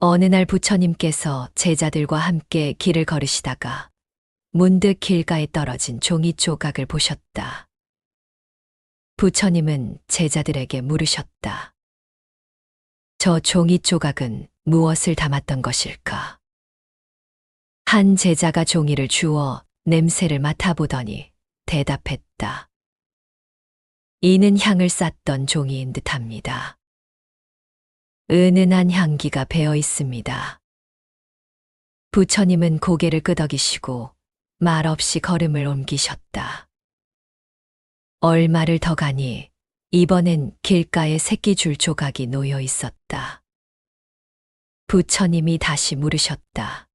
어느 날 부처님께서 제자들과 함께 길을 걸으시다가 문득 길가에 떨어진 종이 조각을 보셨다. 부처님은 제자들에게 물으셨다. 저 종이 조각은 무엇을 담았던 것일까? 한 제자가 종이를 주워 냄새를 맡아보더니 대답했다. 이는 향을 쌌던 종이인 듯합니다. 은은한 향기가 배어 있습니다. 부처님은 고개를 끄덕이시고 말없이 걸음을 옮기셨다. 얼마를 더 가니 이번엔 길가에 새끼줄 조각이 놓여 있었다. 부처님이 다시 물으셨다.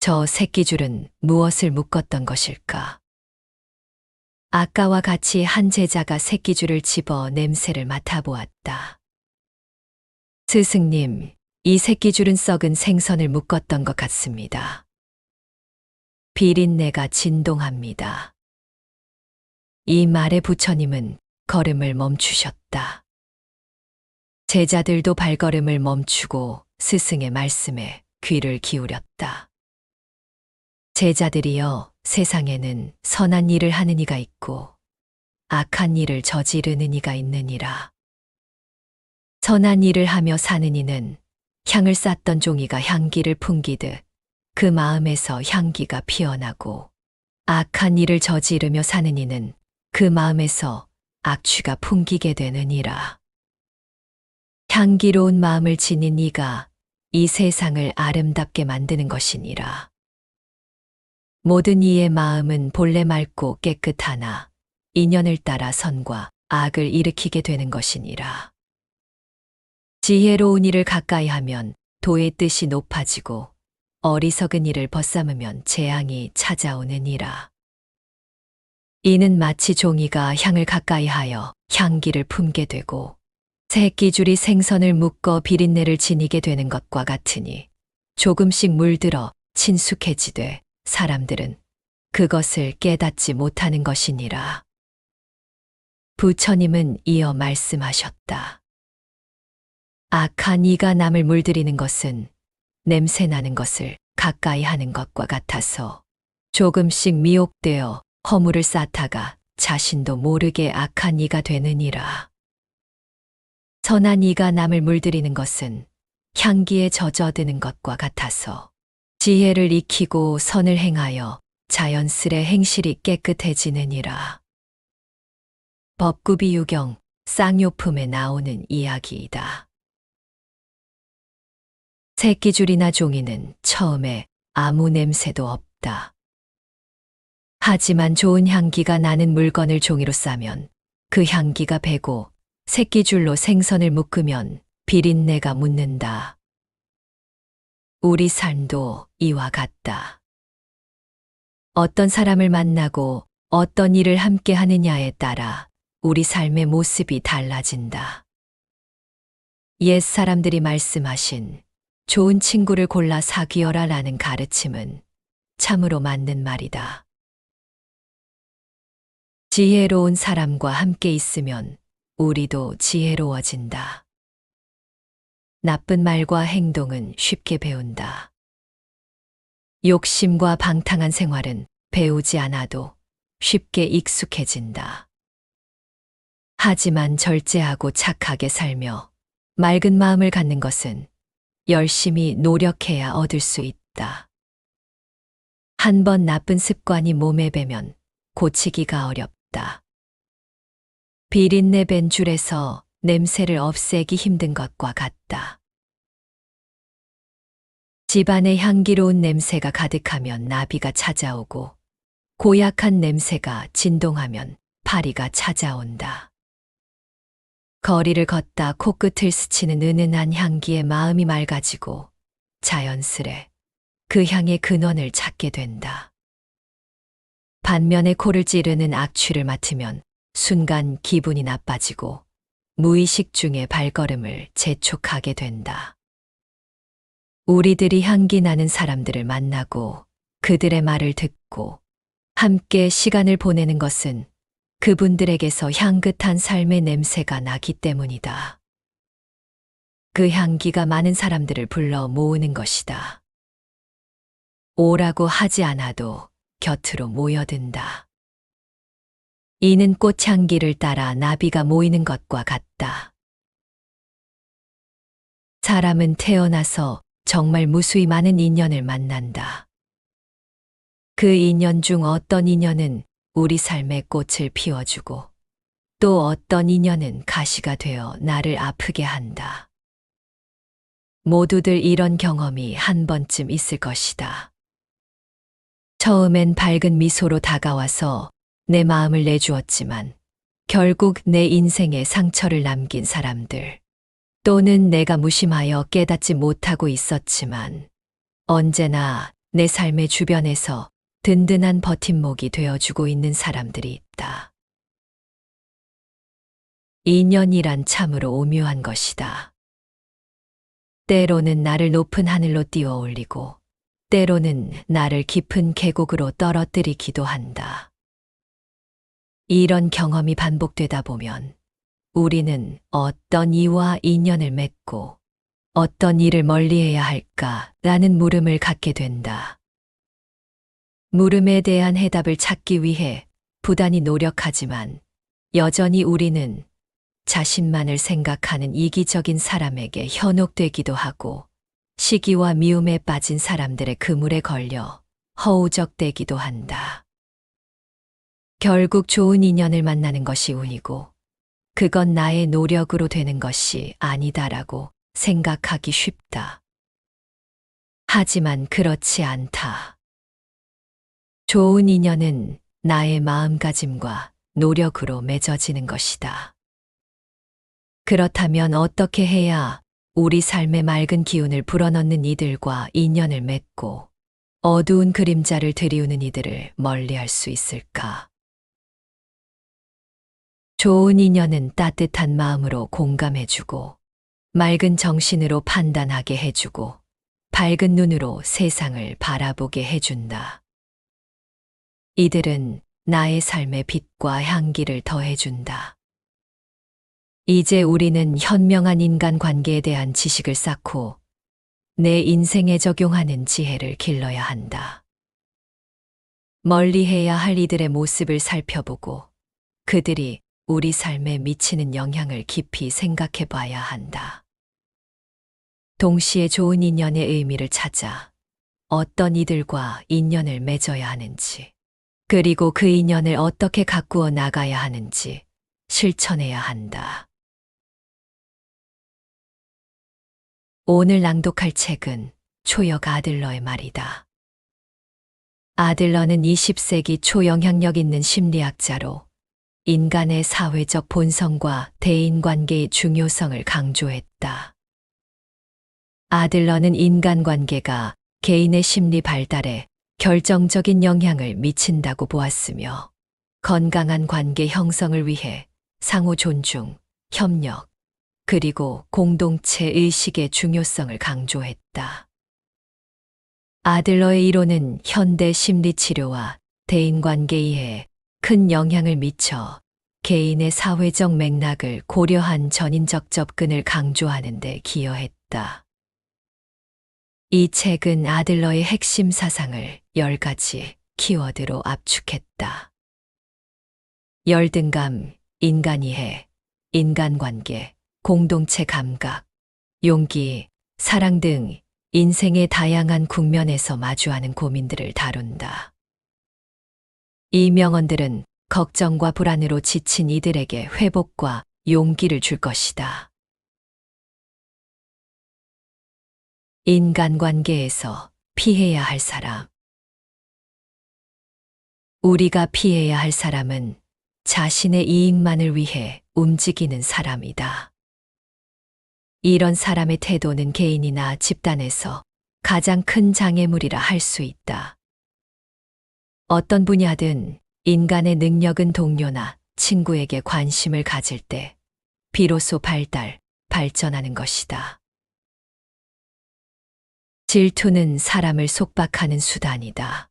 저 새끼줄은 무엇을 묶었던 것일까? 아까와 같이 한 제자가 새끼줄을 집어 냄새를 맡아보았다. 스승님, 이 새끼줄은 썩은 생선을 묶었던 것 같습니다. 비린내가 진동합니다. 이 말에 부처님은 걸음을 멈추셨다. 제자들도 발걸음을 멈추고 스승의 말씀에 귀를 기울였다. 제자들이여, 세상에는 선한 일을 하는 이가 있고 악한 일을 저지르는 이가 있느니라. 선한 일을 하며 사는 이는 향을 쌌던 종이가 향기를 풍기듯 그 마음에서 향기가 피어나고, 악한 일을 저지르며 사는 이는 그 마음에서 악취가 풍기게 되느니라. 향기로운 마음을 지닌 이가 이 세상을 아름답게 만드는 것이니라. 모든 이의 마음은 본래 맑고 깨끗하나 인연을 따라 선과 악을 일으키게 되는 것이니라. 지혜로운 일을 가까이 하면 도의 뜻이 높아지고 어리석은 일을 벗삼으면 재앙이 찾아오느니라. 이는 마치 종이가 향을 가까이 하여 향기를 품게 되고 새끼줄이 생선을 묶어 비린내를 지니게 되는 것과 같으니, 조금씩 물들어 친숙해지되 사람들은 그것을 깨닫지 못하는 것이니라. 부처님은 이어 말씀하셨다. 악한 이가 남을 물들이는 것은 냄새나는 것을 가까이 하는 것과 같아서 조금씩 미혹되어 허물을 쌓다가 자신도 모르게 악한 이가 되느니라. 선한 이가 남을 물들이는 것은 향기에 젖어드는 것과 같아서 지혜를 익히고 선을 행하여 자연스레 행실이 깨끗해지느니라. 법구비유경 쌍요품에 나오는 이야기이다. 새끼줄이나 종이는 처음에 아무 냄새도 없다. 하지만 좋은 향기가 나는 물건을 종이로 싸면 그 향기가 배고 새끼줄로 생선을 묶으면 비린내가 묻는다. 우리 삶도 이와 같다. 어떤 사람을 만나고 어떤 일을 함께 하느냐에 따라 우리 삶의 모습이 달라진다. 옛 사람들이 말씀하신 좋은 친구를 골라 사귀어라 라는 가르침은 참으로 맞는 말이다. 지혜로운 사람과 함께 있으면 우리도 지혜로워진다. 나쁜 말과 행동은 쉽게 배운다. 욕심과 방탕한 생활은 배우지 않아도 쉽게 익숙해진다. 하지만 절제하고 착하게 살며 맑은 마음을 갖는 것은 열심히 노력해야 얻을 수 있다. 한 번 나쁜 습관이 몸에 배면 고치기가 어렵다. 비린내 밴 줄에서 냄새를 없애기 힘든 것과 같다. 집안에 향기로운 냄새가 가득하면 나비가 찾아오고, 고약한 냄새가 진동하면 파리가 찾아온다. 거리를 걷다 코끝을 스치는 은은한 향기에 마음이 맑아지고 자연스레 그 향의 근원을 찾게 된다. 반면에 코를 찌르는 악취를 맡으면 순간 기분이 나빠지고 무의식 중에 발걸음을 재촉하게 된다. 우리들이 향기 나는 사람들을 만나고 그들의 말을 듣고 함께 시간을 보내는 것은 그분들에게서 향긋한 삶의 냄새가 나기 때문이다. 그 향기가 많은 사람들을 불러 모으는 것이다. 오라고 하지 않아도 곁으로 모여든다. 이는 꽃향기를 따라 나비가 모이는 것과 같다. 사람은 태어나서 정말 무수히 많은 인연을 만난다. 그 인연 중 어떤 인연은 우리 삶의 꽃을 피워주고 또 어떤 인연은 가시가 되어 나를 아프게 한다. 모두들 이런 경험이 한 번쯤 있을 것이다. 처음엔 밝은 미소로 다가와서 내 마음을 내주었지만 결국 내 인생에 상처를 남긴 사람들, 또는 내가 무심하여 깨닫지 못하고 있었지만 언제나 내 삶의 주변에서 든든한 버팀목이 되어주고 있는 사람들이 있다. 인연이란 참으로 오묘한 것이다. 때로는 나를 높은 하늘로 띄워 올리고 때로는 나를 깊은 계곡으로 떨어뜨리기도 한다. 이런 경험이 반복되다 보면 우리는 어떤 이와 인연을 맺고 어떤 일을 멀리해야 할까라는 물음을 갖게 된다. 물음에 대한 해답을 찾기 위해 부단히 노력하지만 여전히 우리는 자신만을 생각하는 이기적인 사람에게 현혹되기도 하고 시기와 미움에 빠진 사람들의 그물에 걸려 허우적대기도 한다. 결국 좋은 인연을 만나는 것이 운이고 그건 나의 노력으로 되는 것이 아니다라고 생각하기 쉽다. 하지만 그렇지 않다. 좋은 인연은 나의 마음가짐과 노력으로 맺어지는 것이다. 그렇다면 어떻게 해야 우리 삶의 맑은 기운을 불어넣는 이들과 인연을 맺고 어두운 그림자를 들이우는 이들을 멀리할 수 있을까? 좋은 인연은 따뜻한 마음으로 공감해주고 맑은 정신으로 판단하게 해주고 밝은 눈으로 세상을 바라보게 해준다. 이들은 나의 삶의 빛과 향기를 더해준다. 이제 우리는 현명한 인간관계에 대한 지식을 쌓고 내 인생에 적용하는 지혜를 길러야 한다. 멀리해야 할 이들의 모습을 살펴보고 그들이 우리 삶에 미치는 영향을 깊이 생각해 봐야 한다. 동시에 좋은 인연의 의미를 찾아 어떤 이들과 인연을 맺어야 하는지, 그리고 그 인연을 어떻게 가꾸어 나가야 하는지 실천해야 한다. 오늘 낭독할 책은 초역 아들러의 말이다. 아들러는 20세기 초 영향력 있는 심리학자로 인간의 사회적 본성과 대인관계의 중요성을 강조했다. 아들러는 인간관계가 개인의 심리 발달에 결정적인 영향을 미친다고 보았으며 건강한 관계 형성을 위해 상호 존중, 협력, 그리고 공동체 의식의 중요성을 강조했다. 아들러의 이론은 현대 심리치료와 대인관계 이해에 큰 영향을 미쳐 개인의 사회적 맥락을 고려한 전인적 접근을 강조하는 데 기여했다. 이 책은 아들러의 핵심 사상을 10가지 키워드로 압축했다. 열등감, 인간이해, 인간관계, 공동체 감각, 용기, 사랑 등 인생의 다양한 국면에서 마주하는 고민들을 다룬다. 이 명언들은 걱정과 불안으로 지친 이들에게 회복과 용기를 줄 것이다. 인간관계에서 피해야 할 사람. 우리가 피해야 할 사람은 자신의 이익만을 위해 움직이는 사람이다. 이런 사람의 태도는 개인이나 집단에서 가장 큰 장애물이라 할 수 있다. 어떤 분야든 인간의 능력은 동료나 친구에게 관심을 가질 때 비로소 발전하는 것이다. 질투는 사람을 속박하는 수단이다.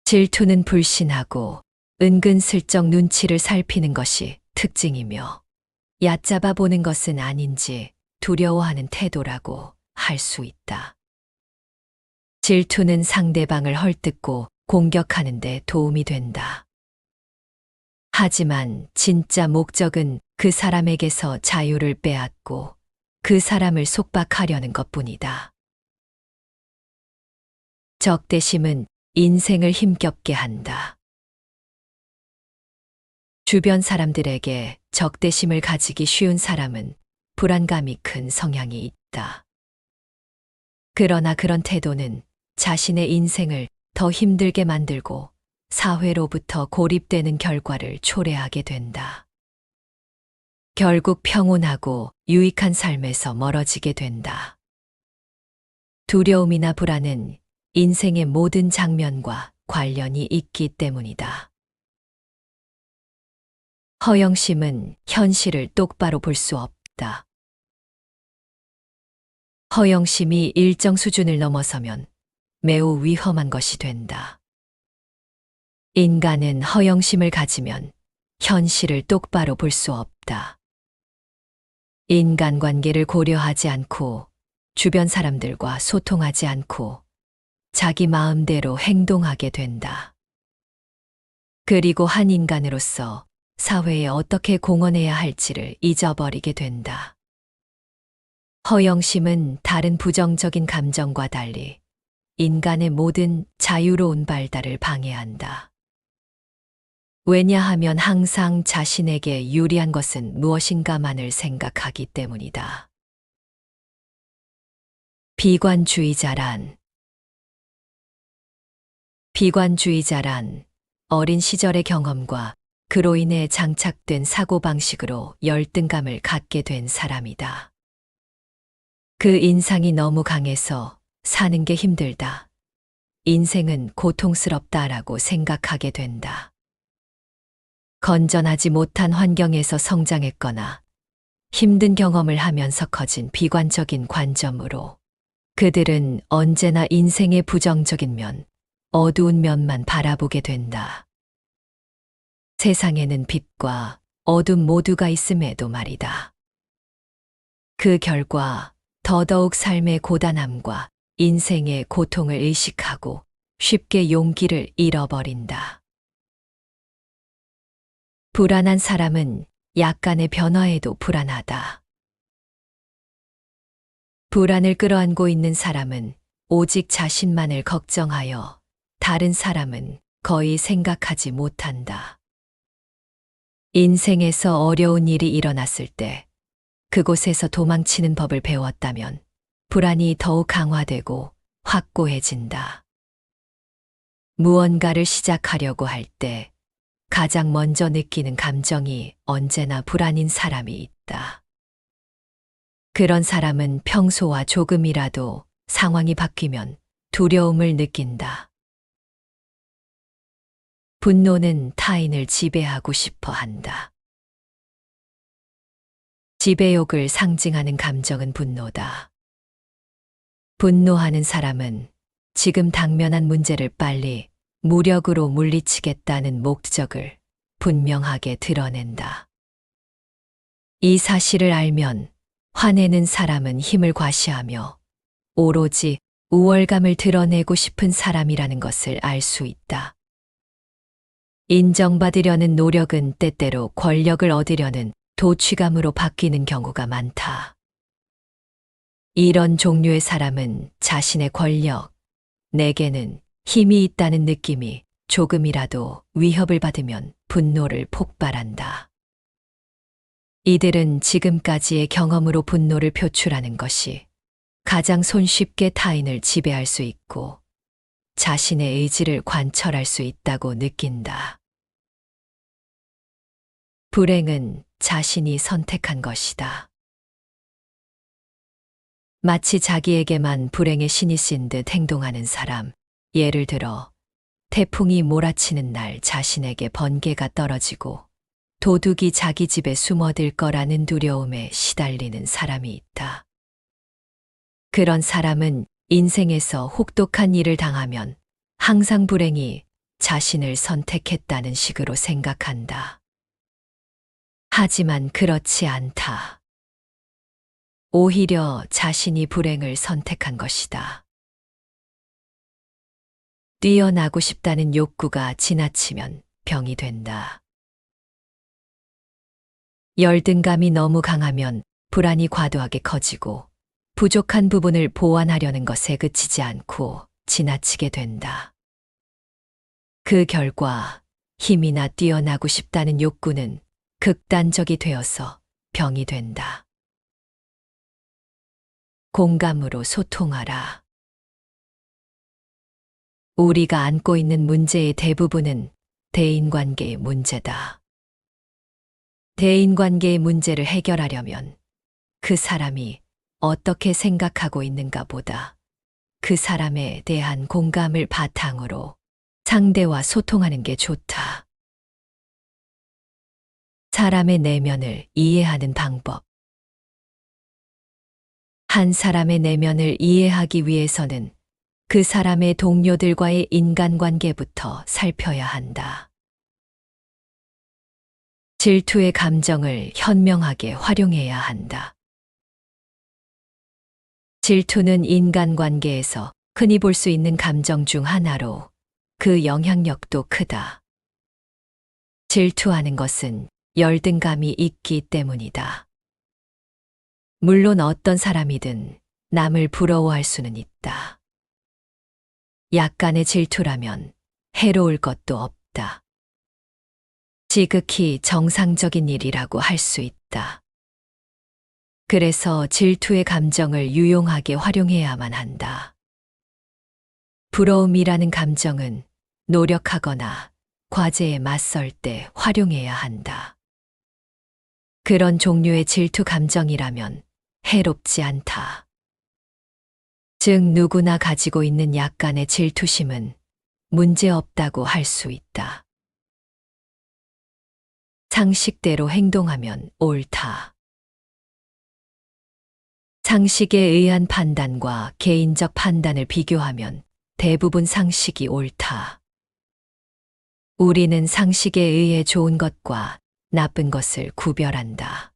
질투는 불신하고 은근슬쩍 눈치를 살피는 것이 특징이며 얕잡아 보는 것은 아닌지 두려워하는 태도라고 할 수 있다. 질투는 상대방을 헐뜯고 공격하는 데 도움이 된다. 하지만 진짜 목적은 그 사람에게서 자유를 빼앗고 그 사람을 속박하려는 것뿐이다. 적대심은 인생을 힘겹게 한다. 주변 사람들에게 적대심을 가지기 쉬운 사람은 불안감이 큰 성향이 있다. 그러나 그런 태도는 자신의 인생을 더 힘들게 만들고 사회로부터 고립되는 결과를 초래하게 된다. 결국 평온하고 유익한 삶에서 멀어지게 된다. 두려움이나 불안은 인생의 모든 장면과 관련이 있기 때문이다. 허영심은 현실을 똑바로 볼 수 없다. 허영심이 일정 수준을 넘어서면 매우 위험한 것이 된다. 인간은 허영심을 가지면 현실을 똑바로 볼 수 없다. 인간관계를 고려하지 않고 주변 사람들과 소통하지 않고 자기 마음대로 행동하게 된다. 그리고 한 인간으로서 사회에 어떻게 공헌해야 할지를 잊어버리게 된다. 허영심은 다른 부정적인 감정과 달리 인간의 모든 자유로운 발달을 방해한다. 왜냐하면 항상 자신에게 유리한 것은 무엇인가만을 생각하기 때문이다. 비관주의자란 어린 시절의 경험과 그로 인해 장착된 사고방식으로 열등감을 갖게 된 사람이다. 그 인상이 너무 강해서 사는 게 힘들다. 인생은 고통스럽다라고 생각하게 된다. 건전하지 못한 환경에서 성장했거나 힘든 경험을 하면서 커진 비관적인 관점으로 그들은 언제나 인생의 부정적인 면, 어두운 면만 바라보게 된다. 세상에는 빛과 어둠 모두가 있음에도 말이다. 그 결과 더더욱 삶의 고단함과 인생의 고통을 의식하고 쉽게 용기를 잃어버린다. 불안한 사람은 약간의 변화에도 불안하다. 불안을 끌어안고 있는 사람은 오직 자신만을 걱정하여 다른 사람은 거의 생각하지 못한다. 인생에서 어려운 일이 일어났을 때 그곳에서 도망치는 법을 배웠다면 불안이 더욱 강화되고 확고해진다. 무언가를 시작하려고 할 때 가장 먼저 느끼는 감정이 언제나 불안인 사람이 있다. 그런 사람은 평소와 조금이라도 상황이 바뀌면 두려움을 느낀다. 분노는 타인을 지배하고 싶어 한다. 지배욕을 상징하는 감정은 분노다. 분노하는 사람은 지금 당면한 문제를 빨리 무력으로 물리치겠다는 목적을 분명하게 드러낸다. 이 사실을 알면 화내는 사람은 힘을 과시하며 오로지 우월감을 드러내고 싶은 사람이라는 것을 알 수 있다. 인정받으려는 노력은 때때로 권력을 얻으려는 도취감으로 바뀌는 경우가 많다. 이런 종류의 사람은 자신의 권력, 내게는 힘이 있다는 느낌이 조금이라도 위협을 받으면 분노를 폭발한다. 이들은 지금까지의 경험으로 분노를 표출하는 것이 가장 손쉽게 타인을 지배할 수 있고 자신의 의지를 관철할 수 있다고 느낀다. 불행은 자신이 선택한 것이다. 마치 자기에게만 불행의 신이 쓴 듯 행동하는 사람, 예를 들어 태풍이 몰아치는 날 자신에게 번개가 떨어지고 도둑이 자기 집에 숨어들 거라는 두려움에 시달리는 사람이 있다. 그런 사람은 인생에서 혹독한 일을 당하면 항상 불행이 자신을 선택했다는 식으로 생각한다. 하지만 그렇지 않다. 오히려 자신이 불행을 선택한 것이다. 뛰어나고 싶다는 욕구가 지나치면 병이 된다. 열등감이 너무 강하면 불안이 과도하게 커지고 부족한 부분을 보완하려는 것에 그치지 않고 지나치게 된다. 그 결과 힘이나 뛰어나고 싶다는 욕구는 극단적이 되어서 병이 된다. 공감으로 소통하라. 우리가 안고 있는 문제의 대부분은 대인관계의 문제다. 대인관계의 문제를 해결하려면 그 사람이 어떻게 생각하고 있는가 보다 그 사람에 대한 공감을 바탕으로 상대와 소통하는 게 좋다. 사람의 내면을 이해하는 방법. 한 사람의 내면을 이해하기 위해서는 그 사람의 동료들과의 인간관계부터 살펴야 한다. 질투의 감정을 현명하게 활용해야 한다. 질투는 인간관계에서 흔히 볼 수 있는 감정 중 하나로 그 영향력도 크다. 질투하는 것은 열등감이 있기 때문이다. 물론 어떤 사람이든 남을 부러워할 수는 있다. 약간의 질투라면 해로울 것도 없다. 지극히 정상적인 일이라고 할 수 있다. 그래서 질투의 감정을 유용하게 활용해야만 한다. 부러움이라는 감정은 노력하거나 과제에 맞설 때 활용해야 한다. 그런 종류의 질투 감정이라면 해롭지 않다. 즉 누구나 가지고 있는 약간의 질투심은 문제없다고 할 수 있다. 상식대로 행동하면 옳다. 상식에 의한 판단과 개인적 판단을 비교하면 대부분 상식이 옳다. 우리는 상식에 의해 좋은 것과 나쁜 것을 구별한다.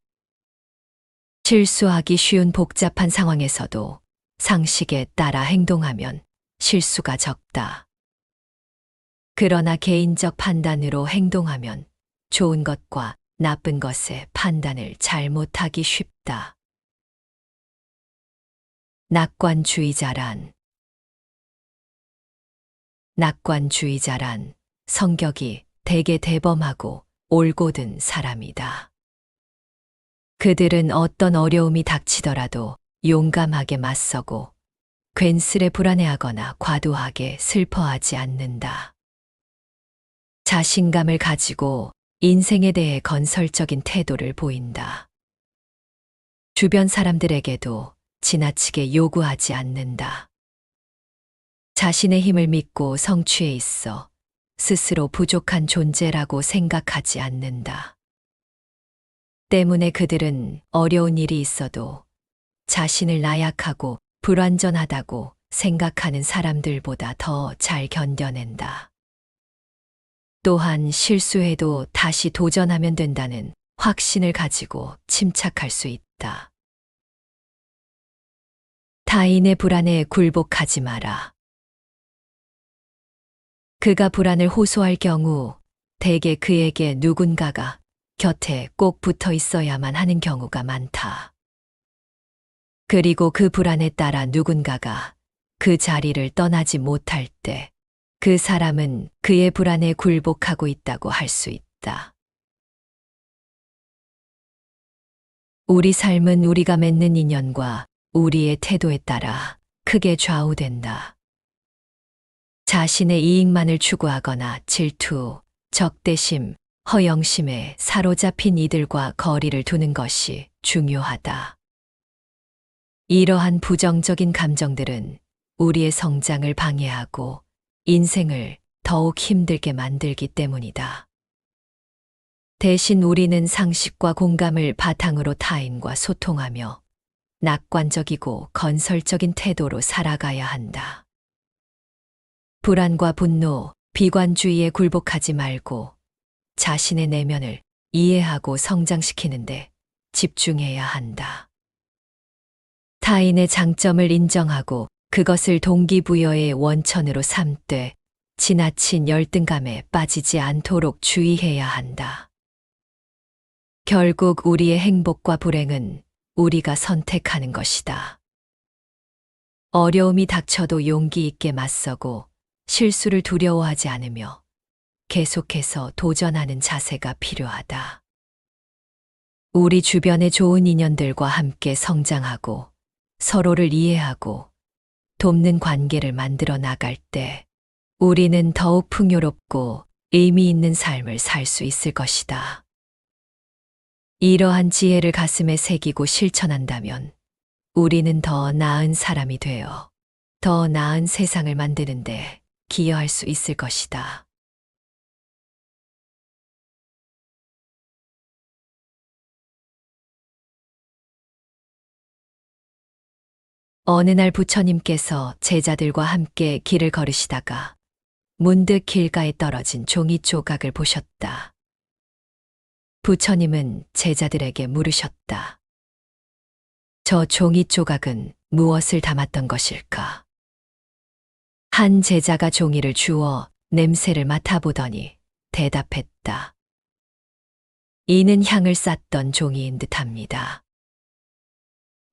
실수하기 쉬운 복잡한 상황에서도 상식에 따라 행동하면 실수가 적다. 그러나 개인적 판단으로 행동하면 좋은 것과 나쁜 것의 판단을 잘못하기 쉽다. 낙관주의자란 성격이 되게 대범하고 올곧은 사람이다. 그들은 어떤 어려움이 닥치더라도 용감하게 맞서고 괜스레 불안해하거나 과도하게 슬퍼하지 않는다. 자신감을 가지고 인생에 대해 건설적인 태도를 보인다. 주변 사람들에게도 지나치게 요구하지 않는다. 자신의 힘을 믿고 성취해 있어 스스로 부족한 존재라고 생각하지 않는다. 때문에 그들은 어려운 일이 있어도 자신을 나약하고 불완전하다고 생각하는 사람들보다 더 잘 견뎌낸다. 또한 실수해도 다시 도전하면 된다는 확신을 가지고 침착할 수 있다. 타인의 불안에 굴복하지 마라. 그가 불안을 호소할 경우 대개 그에게 누군가가 곁에 꼭 붙어 있어야만 하는 경우가 많다. 그리고 그 불안에 따라 누군가가 그 자리를 떠나지 못할 때 그 사람은 그의 불안에 굴복하고 있다고 할 수 있다. 우리 삶은 우리가 맺는 인연과 우리의 태도에 따라 크게 좌우된다. 자신의 이익만을 추구하거나 질투, 적대심, 허영심에 사로잡힌 이들과 거리를 두는 것이 중요하다. 이러한 부정적인 감정들은 우리의 성장을 방해하고 인생을 더욱 힘들게 만들기 때문이다. 대신 우리는 상식과 공감을 바탕으로 타인과 소통하며 낙관적이고 건설적인 태도로 살아가야 한다. 불안과 분노, 비관주의에 굴복하지 말고 자신의 내면을 이해하고 성장시키는데 집중해야 한다. 타인의 장점을 인정하고 그것을 동기부여의 원천으로 삼되 지나친 열등감에 빠지지 않도록 주의해야 한다. 결국 우리의 행복과 불행은 우리가 선택하는 것이다. 어려움이 닥쳐도 용기 있게 맞서고 실수를 두려워하지 않으며 계속해서 도전하는 자세가 필요하다. 우리 주변의 좋은 인연들과 함께 성장하고 서로를 이해하고 돕는 관계를 만들어 나갈 때 우리는 더욱 풍요롭고 의미 있는 삶을 살 수 있을 것이다. 이러한 지혜를 가슴에 새기고 실천한다면 우리는 더 나은 사람이 되어 더 나은 세상을 만드는데 기여할 수 있을 것이다. 어느 날 부처님께서 제자들과 함께 길을 걸으시다가 문득 길가에 떨어진 종이 조각을 보셨다. 부처님은 제자들에게 물으셨다. 저 종이 조각은 무엇을 담았던 것일까? 한 제자가 종이를 주워 냄새를 맡아보더니 대답했다. 이는 향을 쌌던 종이인 듯합니다.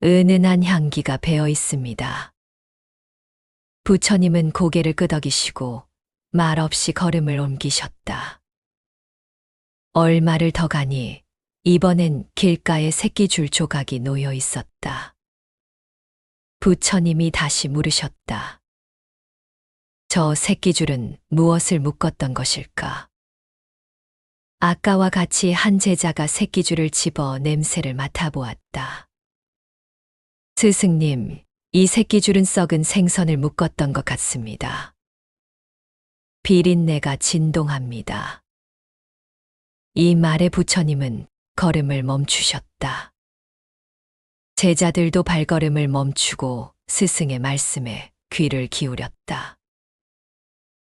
은은한 향기가 배어 있습니다. 부처님은 고개를 끄덕이시고 말없이 걸음을 옮기셨다. 얼마를 더 가니 이번엔 길가에 새끼줄 조각이 놓여 있었다. 부처님이 다시 물으셨다. 저 새끼줄은 무엇을 묶었던 것일까? 아까와 같이 한 제자가 새끼줄을 집어 냄새를 맡아보았다. 스승님, 이 새끼줄은 썩은 생선을 묶었던 것 같습니다. 비린내가 진동합니다. 이 말에 부처님은 걸음을 멈추셨다. 제자들도 발걸음을 멈추고 스승의 말씀에 귀를 기울였다.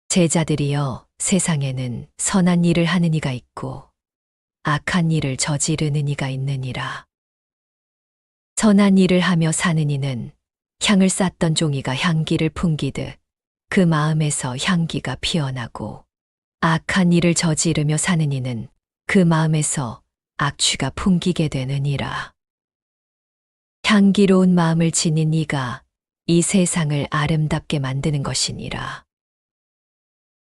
제자들이여, 세상에는 선한 일을 하는 이가 있고 악한 일을 저지르는 이가 있느니라. 선한 일을 하며 사는 이는 향을 쌌던 종이가 향기를 풍기듯 그 마음에서 향기가 피어나고 악한 일을 저지르며 사는 이는 그 마음에서 악취가 풍기게 되느니라. 향기로운 마음을 지닌 이가 이 세상을 아름답게 만드는 것이니라.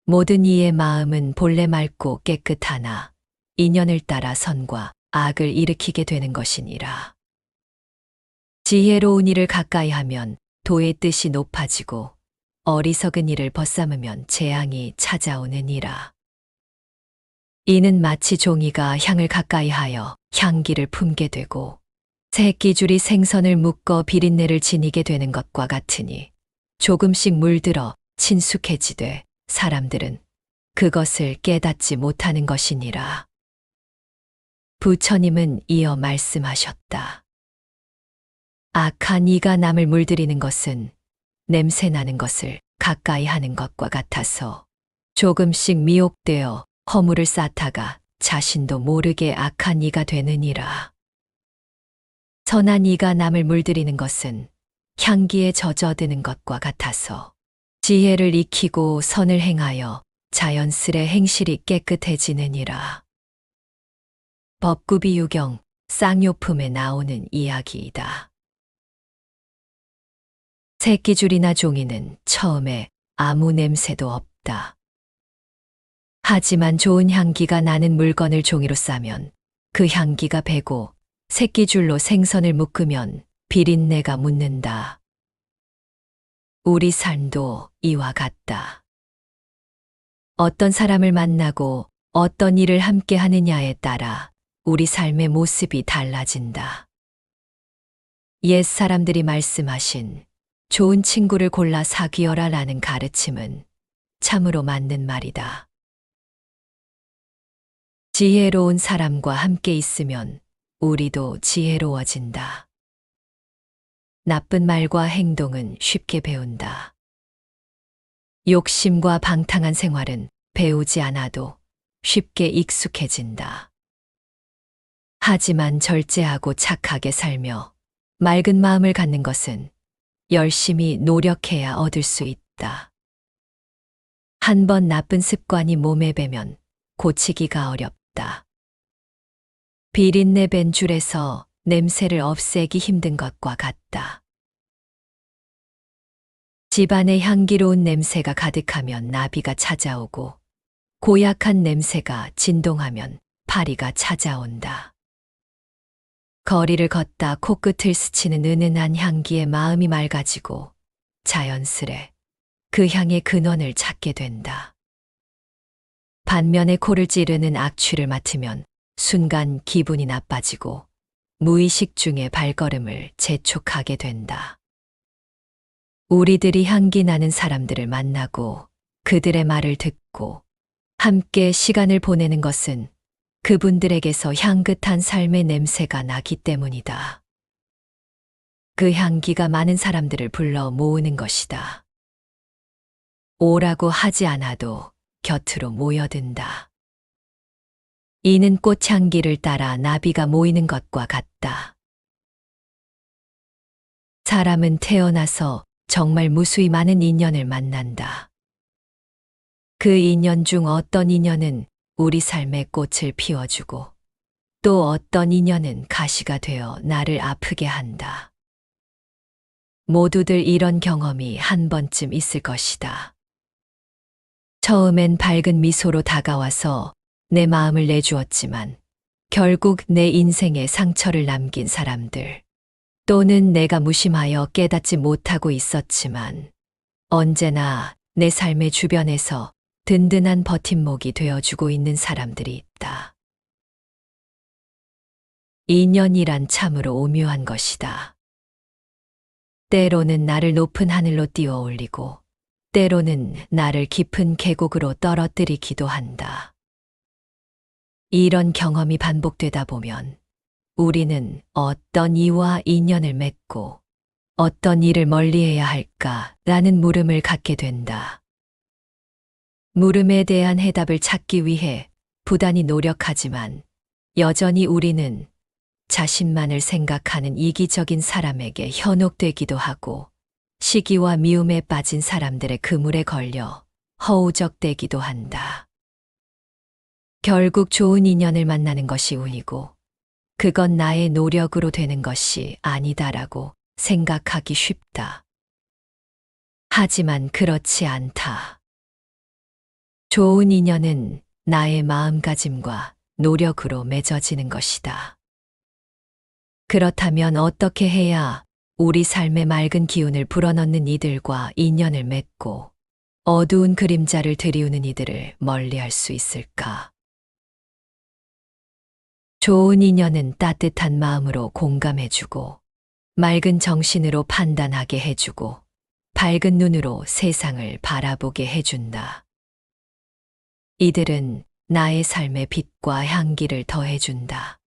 모든 이의 마음은 본래 맑고 깨끗하나 인연을 따라 선과 악을 일으키게 되는 것이니라. 지혜로운 일을 가까이 하면 도의 뜻이 높아지고 어리석은 일을 벗삼으면 재앙이 찾아오느니라. 이는 마치 종이가 향을 가까이 하여 향기를 품게 되고 새끼줄이 생선을 묶어 비린내를 지니게 되는 것과 같으니 조금씩 물들어 친숙해지되 사람들은 그것을 깨닫지 못하는 것이니라. 부처님은 이어 말씀하셨다. 악한 이가 남을 물들이는 것은 냄새 나는 것을 가까이 하는 것과 같아서 조금씩 미혹되어 허물을 쌓다가 자신도 모르게 악한 이가 되느니라. 선한 이가 남을 물들이는 것은 향기에 젖어드는 것과 같아서 지혜를 익히고 선을 행하여 자연스레 행실이 깨끗해지느니라. 법구비 유경 쌍요품에 나오는 이야기이다. 새끼줄이나 종이는 처음에 아무 냄새도 없다. 하지만 좋은 향기가 나는 물건을 종이로 싸면 그 향기가 배고 새끼줄로 생선을 묶으면 비린내가 묻는다. 우리 삶도 이와 같다. 어떤 사람을 만나고 어떤 일을 함께 하느냐에 따라 우리 삶의 모습이 달라진다. 옛 사람들이 말씀하신 좋은 친구를 골라 사귀어라 라는 가르침은 참으로 맞는 말이다. 지혜로운 사람과 함께 있으면 우리도 지혜로워진다. 나쁜 말과 행동은 쉽게 배운다. 욕심과 방탕한 생활은 배우지 않아도 쉽게 익숙해진다. 하지만 절제하고 착하게 살며 맑은 마음을 갖는 것은 열심히 노력해야 얻을 수 있다. 한 번 나쁜 습관이 몸에 배면 고치기가 어렵다. 비린내 밴 줄에서 냄새를 없애기 힘든 것과 같다. 집안에 향기로운 냄새가 가득하면 나비가 찾아오고 고약한 냄새가 진동하면 파리가 찾아온다. 거리를 걷다 코끝을 스치는 은은한 향기에 마음이 맑아지고 자연스레 그 향의 근원을 찾게 된다. 반면에 코를 찌르는 악취를 맡으면 순간 기분이 나빠지고 무의식 중에 발걸음을 재촉하게 된다. 우리들이 향기 나는 사람들을 만나고 그들의 말을 듣고 함께 시간을 보내는 것은 그분들에게서 향긋한 삶의 냄새가 나기 때문이다. 그 향기가 많은 사람들을 불러 모으는 것이다. 오라고 하지 않아도 곁으로 모여든다. 이는 꽃향기를 따라 나비가 모이는 것과 같다. 사람은 태어나서 정말 무수히 많은 인연을 만난다. 그 인연 중 어떤 인연은 우리 삶의 꽃을 피워주고 또 어떤 인연은 가시가 되어 나를 아프게 한다. 모두들 이런 경험이 한 번쯤 있을 것이다. 처음엔 밝은 미소로 다가와서 내 마음을 내주었지만 결국 내 인생에 상처를 남긴 사람들, 또는 내가 무심하여 깨닫지 못하고 있었지만 언제나 내 삶의 주변에서 든든한 버팀목이 되어주고 있는 사람들이 있다. 인연이란 참으로 오묘한 것이다. 때로는 나를 높은 하늘로 띄워 올리고 때로는 나를 깊은 계곡으로 떨어뜨리기도 한다. 이런 경험이 반복되다 보면 우리는 어떤 이와 인연을 맺고 어떤 일을 멀리해야 할까라는 물음을 갖게 된다. 물음에 대한 해답을 찾기 위해 부단히 노력하지만 여전히 우리는 자신만을 생각하는 이기적인 사람에게 현혹되기도 하고 시기와 미움에 빠진 사람들의 그물에 걸려 허우적대기도 한다. 결국 좋은 인연을 만나는 것이 운이고 그건 나의 노력으로 되는 것이 아니다라고 생각하기 쉽다. 하지만 그렇지 않다. 좋은 인연은 나의 마음가짐과 노력으로 맺어지는 것이다. 그렇다면 어떻게 해야 우리 삶의 맑은 기운을 불어넣는 이들과 인연을 맺고 어두운 그림자를 들이우는 이들을 멀리할 수 있을까? 좋은 인연은 따뜻한 마음으로 공감해주고 맑은 정신으로 판단하게 해주고 밝은 눈으로 세상을 바라보게 해준다. 이들은 나의 삶의 빛과 향기를 더해준다.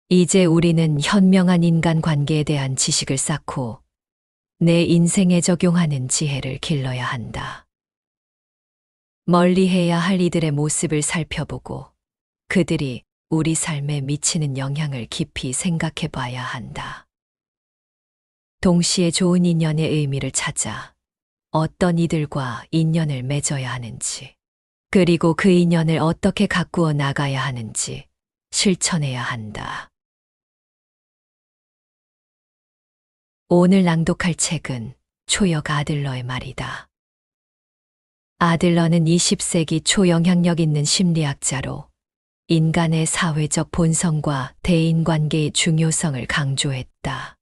이제 우리는 현명한 인간관계에 대한 지식을 쌓고 내 인생에 적용하는 지혜를 길러야 한다. 멀리해야 할 이들의 모습을 살펴보고 그들이 우리 삶에 미치는 영향을 깊이 생각해 봐야 한다. 동시에 좋은 인연의 의미를 찾아 어떤 이들과 인연을 맺어야 하는지, 그리고 그 인연을 어떻게 가꾸어 나가야 하는지 실천해야 한다. 오늘 낭독할 책은 초역 아들러의 말이다. 아들러는 20세기 초 영향력 있는 심리학자로 인간의 사회적 본성과 대인관계의 중요성을 강조했다.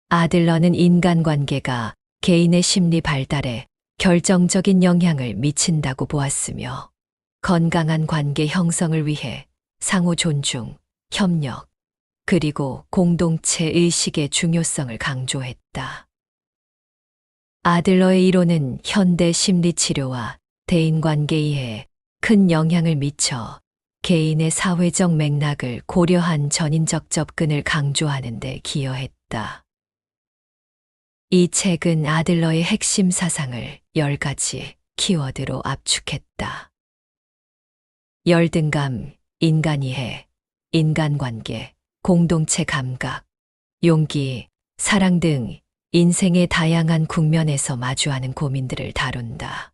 아들러는 인간관계가 개인의 심리 발달에 결정적인 영향을 미친다고 보았으며 건강한 관계 형성을 위해 상호 존중, 협력, 그리고 공동체 의식의 중요성을 강조했다. 아들러의 이론은 현대 심리치료와 대인관계 이해에 큰 영향을 미쳐 개인의 사회적 맥락을 고려한 전인적 접근을 강조하는 데 기여했다. 이 책은 아들러의 핵심 사상을 10가지 키워드로 압축했다. 열등감, 인간이해, 인간관계, 공동체 감각, 용기, 사랑 등 인생의 다양한 국면에서 마주하는 고민들을 다룬다.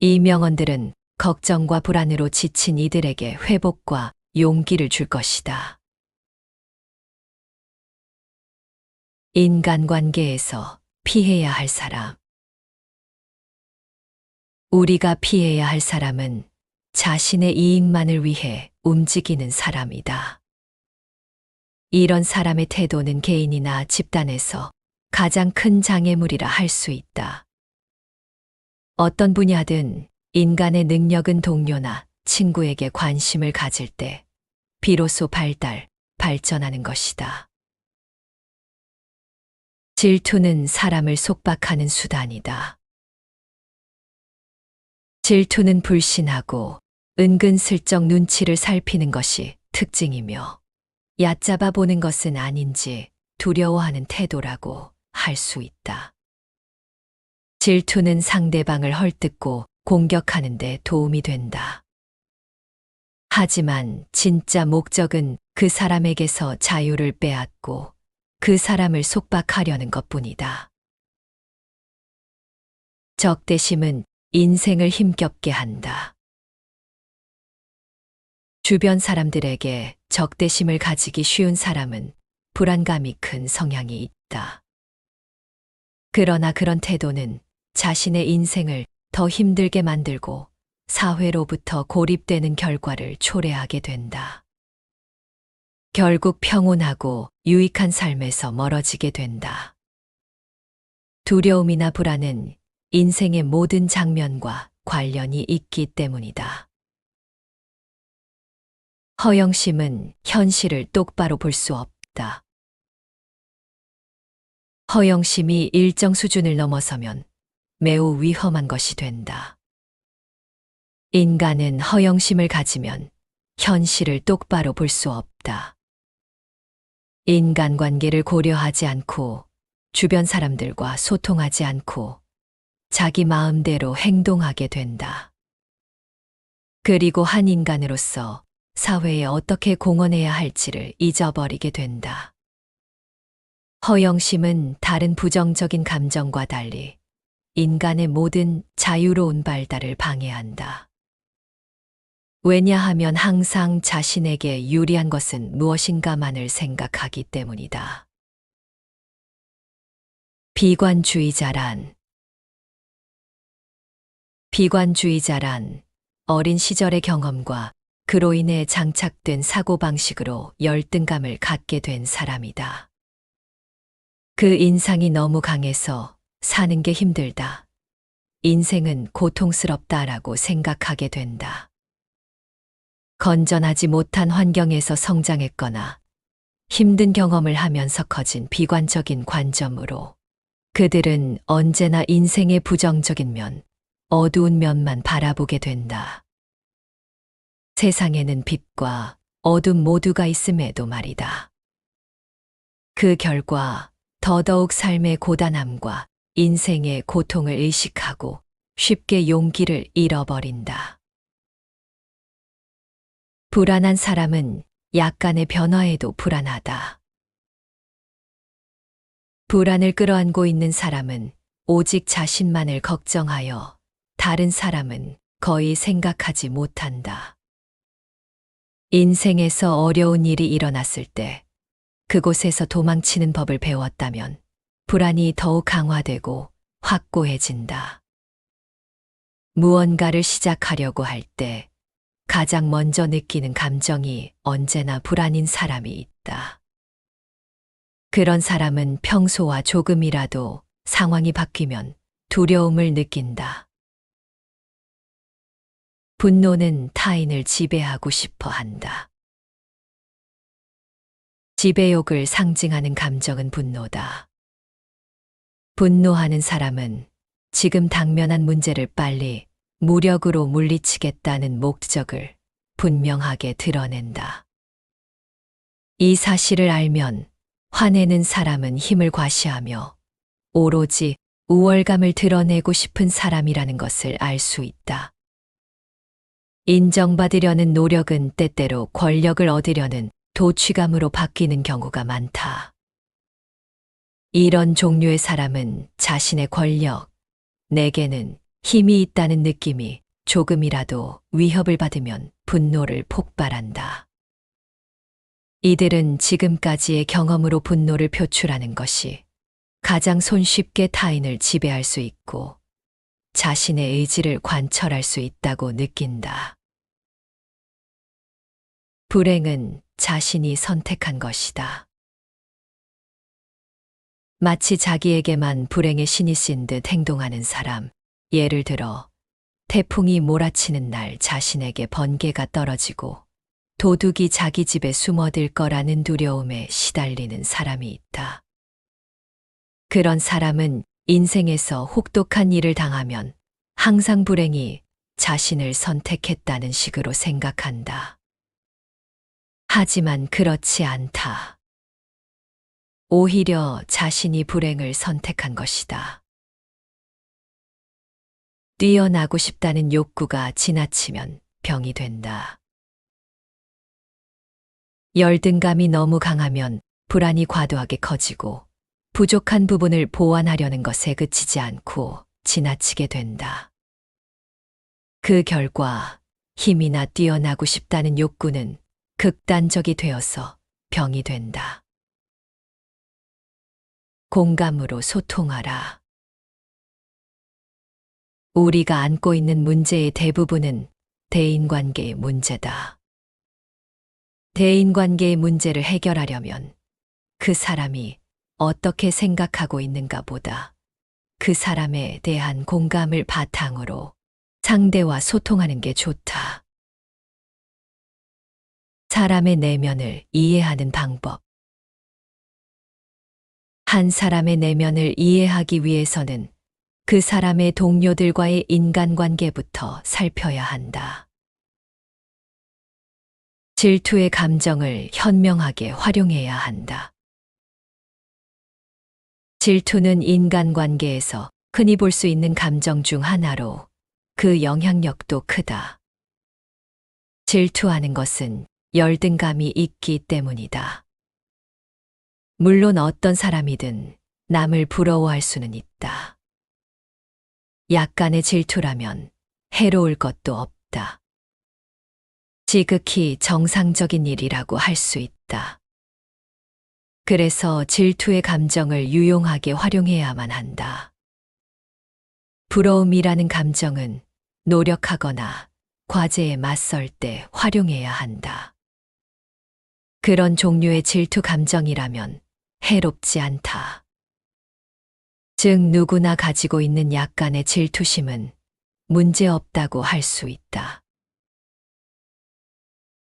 이 명언들은 걱정과 불안으로 지친 이들에게 회복과 용기를 줄 것이다. 인간관계에서 피해야 할 사람. 우리가 피해야 할 사람은 자신의 이익만을 위해 움직이는 사람이다. 이런 사람의 태도는 개인이나 집단에서 가장 큰 장애물이라 할 수 있다. 어떤 분야든 인간의 능력은 동료나 친구에게 관심을 가질 때 비로소 발전하는 것이다. 질투는 사람을 속박하는 수단이다. 질투는 불신하고 은근슬쩍 눈치를 살피는 것이 특징이며 얕잡아 보는 것은 아닌지 두려워하는 태도라고 할 수 있다. 질투는 상대방을 헐뜯고 공격하는 데 도움이 된다. 하지만 진짜 목적은 그 사람에게서 자유를 빼앗고 그 사람을 속박하려는 것뿐이다. 적대심은 인생을 힘겹게 한다. 주변 사람들에게 적대심을 가지기 쉬운 사람은 불안감이 큰 성향이 있다. 그러나 그런 태도는 자신의 인생을 더 힘들게 만들고 사회로부터 고립되는 결과를 초래하게 된다. 결국 평온하고 유익한 삶에서 멀어지게 된다. 두려움이나 불안은 인생의 모든 장면과 관련이 있기 때문이다. 허영심은 현실을 똑바로 볼 수 없다. 허영심이 일정 수준을 넘어서면 매우 위험한 것이 된다. 인간은 허영심을 가지면 현실을 똑바로 볼 수 없다. 인간관계를 고려하지 않고 주변 사람들과 소통하지 않고 자기 마음대로 행동하게 된다. 그리고 한 인간으로서 사회에 어떻게 공헌해야 할지를 잊어버리게 된다. 허영심은 다른 부정적인 감정과 달리 인간의 모든 자유로운 발달을 방해한다. 왜냐하면 항상 자신에게 유리한 것은 무엇인가만을 생각하기 때문이다. 비관주의자란 어린 시절의 경험과 그로 인해 장착된 사고방식으로 열등감을 갖게 된 사람이다. 그 인상이 너무 강해서 사는 게 힘들다. 인생은 고통스럽다라고 생각하게 된다. 건전하지 못한 환경에서 성장했거나 힘든 경험을 하면서 커진 비관적인 관점으로 그들은 언제나 인생의 부정적인 면, 어두운 면만 바라보게 된다. 세상에는 빛과 어둠 모두가 있음에도 말이다. 그 결과 더더욱 삶의 고단함과 인생의 고통을 의식하고 쉽게 용기를 잃어버린다. 불안한 사람은 약간의 변화에도 불안하다. 불안을 끌어안고 있는 사람은 오직 자신만을 걱정하여 다른 사람은 거의 생각하지 못한다. 인생에서 어려운 일이 일어났을 때 그곳에서 도망치는 법을 배웠다면 불안이 더욱 강화되고 확고해진다. 무언가를 시작하려고 할 때 가장 먼저 느끼는 감정이 언제나 불안인 사람이 있다. 그런 사람은 평소와 조금이라도 상황이 바뀌면 두려움을 느낀다. 분노는 타인을 지배하고 싶어 한다. 지배욕을 상징하는 감정은 분노다. 분노하는 사람은 지금 당면한 문제를 빨리 무력으로 물리치겠다는 목적을 분명하게 드러낸다. 이 사실을 알면 화내는 사람은 힘을 과시하며 오로지 우월감을 드러내고 싶은 사람이라는 것을 알 수 있다. 인정받으려는 노력은 때때로 권력을 얻으려는 도취감으로 바뀌는 경우가 많다. 이런 종류의 사람은 자신의 권력, 내게는 힘이 있다는 느낌이 조금이라도 위협을 받으면 분노를 폭발한다. 이들은 지금까지의 경험으로 분노를 표출하는 것이 가장 손쉽게 타인을 지배할 수 있고 자신의 의지를 관철할 수 있다고 느낀다. 불행은 자신이 선택한 것이다. 마치 자기에게만 불행의 신이 쓴 듯 행동하는 사람, 예를 들어 태풍이 몰아치는 날 자신에게 번개가 떨어지고 도둑이 자기 집에 숨어들 거라는 두려움에 시달리는 사람이 있다. 그런 사람은 인생에서 혹독한 일을 당하면 항상 불행이 자신을 선택했다는 식으로 생각한다. 하지만 그렇지 않다. 오히려 자신이 불행을 선택한 것이다. 뛰어나고 싶다는 욕구가 지나치면 병이 된다. 열등감이 너무 강하면 불안이 과도하게 커지고 부족한 부분을 보완하려는 것에 그치지 않고 지나치게 된다. 그 결과 힘이나 뛰어나고 싶다는 욕구는 극단적이 되어서 병이 된다. 공감으로 소통하라. 우리가 안고 있는 문제의 대부분은 대인관계의 문제다. 대인관계의 문제를 해결하려면 그 사람이 어떻게 생각하고 있는가 보다 그 사람에 대한 공감을 바탕으로 상대와 소통하는 게 좋다. 사람의 내면을 이해하는 방법. 한 사람의 내면을 이해하기 위해서는 그 사람의 동료들과의 인간관계부터 살펴야 한다. 질투의 감정을 현명하게 활용해야 한다. 질투는 인간관계에서 흔히 볼 수 있는 감정 중 하나로 그 영향력도 크다. 질투하는 것은 열등감이 있기 때문이다. 물론 어떤 사람이든 남을 부러워할 수는 있다. 약간의 질투라면 해로울 것도 없다. 지극히 정상적인 일이라고 할 수 있다. 그래서 질투의 감정을 유용하게 활용해야만 한다. 부러움이라는 감정은 노력하거나 과제에 맞설 때 활용해야 한다. 그런 종류의 질투 감정이라면 해롭지 않다. 즉 누구나 가지고 있는 약간의 질투심은 문제없다고 할 수 있다.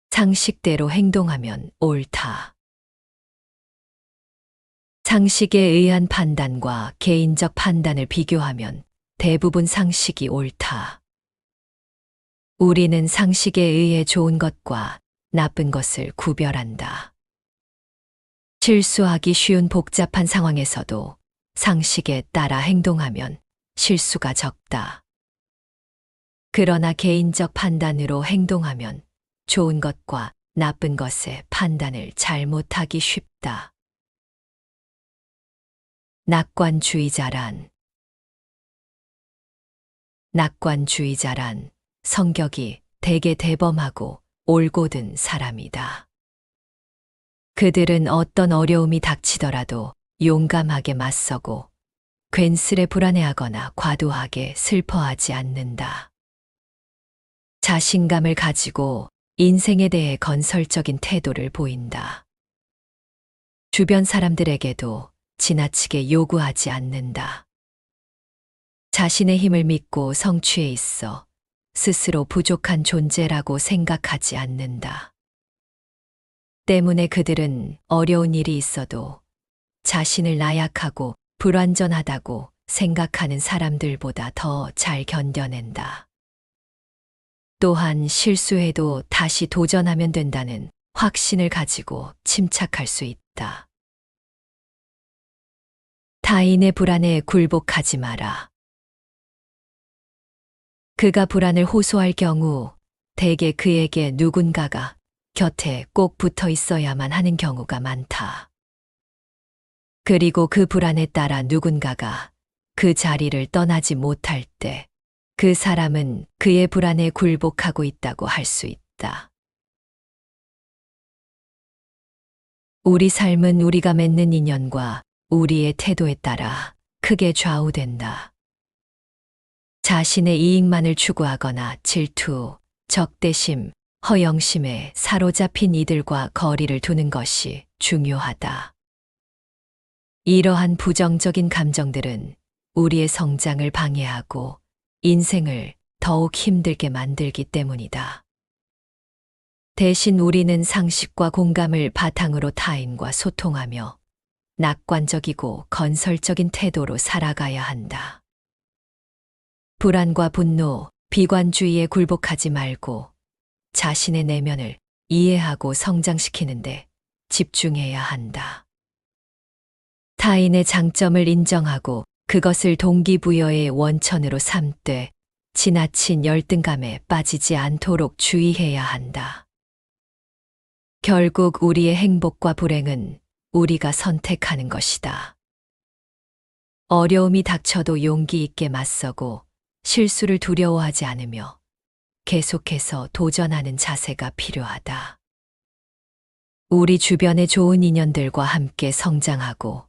상식대로 행동하면 옳다. 상식에 의한 판단과 개인적 판단을 비교하면 대부분 상식이 옳다. 우리는 상식에 의해 좋은 것과 나쁜 것을 구별한다. 실수하기 쉬운 복잡한 상황에서도 상식에 따라 행동하면 실수가 적다. 그러나 개인적 판단으로 행동하면 좋은 것과 나쁜 것의 판단을 잘못하기 쉽다. 낙관주의자란 성격이 되게 대범하고 올곧은 사람이다. 그들은 어떤 어려움이 닥치더라도 용감하게 맞서고 괜스레 불안해하거나 과도하게 슬퍼하지 않는다. 자신감을 가지고 인생에 대해 건설적인 태도를 보인다. 주변 사람들에게도 지나치게 요구하지 않는다. 자신의 힘을 믿고 성취해 있어 스스로 부족한 존재라고 생각하지 않는다. 때문에 그들은 어려운 일이 있어도 자신을 나약하고 불완전하다고 생각하는 사람들보다 더 잘 견뎌낸다. 또한 실수해도 다시 도전하면 된다는 확신을 가지고 침착할 수 있다. 타인의 불안에 굴복하지 마라. 그가 불안을 호소할 경우 대개 그에게 누군가가 곁에 꼭 붙어 있어야만 하는 경우가 많다. 그리고 그 불안에 따라 누군가가 그 자리를 떠나지 못할 때 그 사람은 그의 불안에 굴복하고 있다고 할 수 있다. 우리 삶은 우리가 맺는 인연과 우리의 태도에 따라 크게 좌우된다. 자신의 이익만을 추구하거나 질투, 적대심, 허영심에 사로잡힌 이들과 거리를 두는 것이 중요하다. 이러한 부정적인 감정들은 우리의 성장을 방해하고 인생을 더욱 힘들게 만들기 때문이다. 대신 우리는 상식과 공감을 바탕으로 타인과 소통하며 낙관적이고 건설적인 태도로 살아가야 한다. 불안과 분노, 비관주의에 굴복하지 말고 자신의 내면을 이해하고 성장시키는데 집중해야 한다. 타인의 장점을 인정하고 그것을 동기부여의 원천으로 삼되 지나친 열등감에 빠지지 않도록 주의해야 한다. 결국 우리의 행복과 불행은 우리가 선택하는 것이다. 어려움이 닥쳐도 용기 있게 맞서고 실수를 두려워하지 않으며 계속해서 도전하는 자세가 필요하다. 우리 주변의 좋은 인연들과 함께 성장하고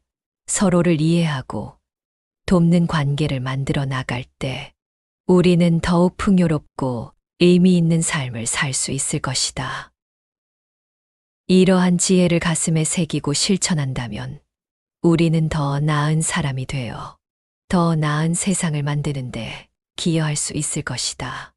서로를 이해하고 돕는 관계를 만들어 나갈 때 우리는 더욱 풍요롭고 의미 있는 삶을 살 수 있을 것이다. 이러한 지혜를 가슴에 새기고 실천한다면 우리는 더 나은 사람이 되어 더 나은 세상을 만드는데 기여할 수 있을 것이다.